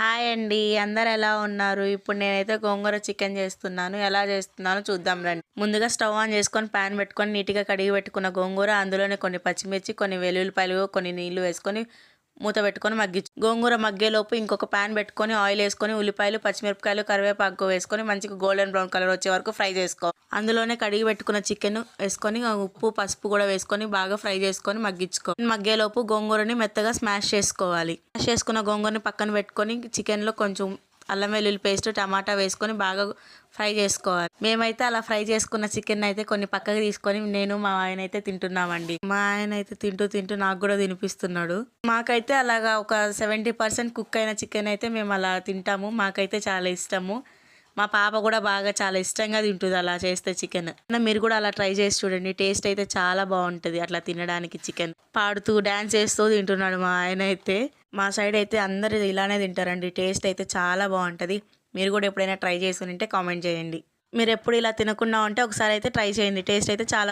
Hi అండి. అందరు ఎలా ఉన్నారు? ఇప్పుడు నేనైతే గోంగూర చికెన్ చేస్తున్నాను. ఎలా చేస్తున్నానో చూద్దాం రండి. ముందుగా స్టవ్ ఆన్ చేసుకొని పాన్ పెట్టుకొని నీట్‌గా కడిగి పెట్టుకున్న గోంగూర, అందులోనే కొన్ని పచ్చిమిర్చి, కొన్ని వెల్లుల్లిపాయలు, కొన్ని నీళ్లు వేసుకొని మూత పెట్టుకొని గోంగూర మగ్గేలోపు ఇంకొక పాన్ పెట్టుకొని ఆయిల్ వేసుకొని ఉల్లిపాయలు, పచ్చిమిరపకాయలు, కరివేపాకు వేసుకొని మంచిగా గోల్డెన్ బ్రౌన్ కలర్ వచ్చే వరకు ఫ్రై చేసుకో. అందులోనే కడిగి పెట్టుకున్న చికెన్ వేసుకొని ఉప్పు, పసుపు కూడా వేసుకొని బాగా ఫ్రై చేసుకొని మగ్గించుకో. మగ్గేలోపు గోంగూరని మెత్తగా స్మాష్ చేసుకోవాలి. స్మాష్ చేసుకున్న గోంగూరని పక్కన పెట్టుకొని చికెన్లో కొంచెం అల్లం వెల్లుల్లి పేస్ట్, టమాటా వేసుకొని బాగా ఫ్రై చేసుకోవాలి. మేమైతే అలా ఫ్రై చేసుకున్న చికెన్ అయితే కొన్ని పక్కకి తీసుకొని నేను మా ఆయన అయితే తింటున్నామండి. మా ఆయన అయితే తింటూ తింటూ నాకు కూడా తినిపిస్తున్నాడు. మాకైతే అలాగా ఒక 70% కుక్ అయిన చికెన్ అయితే మేము అలా తింటాము. మాకైతే చాలా ఇష్టము. మా పాప కూడా బాగా చాలా ఇష్టంగా తింటుంది అలా చేస్తే చికెన్. మీరు కూడా అలా ట్రై చేసి చూడండి. టేస్ట్ అయితే చాలా బాగుంటుంది అట్లా తినడానికి. చికెన్ పాడుతూ డ్యాన్స్ చేస్తూ తింటున్నాడు మా ఆయన అయితే. మా సైడ్ అయితే అందరు ఇలానే తింటారండి. టేస్ట్ అయితే చాలా బాగుంటుంది. మీరు కూడా ఎప్పుడైనా ట్రై చేసి ఉంటే కామెంట్ చేయండి. మీరు ఎప్పుడు ఇలా తినకుండా ఉంటే ఒకసారి అయితే ట్రై చేయండి. టేస్ట్ అయితే చాలా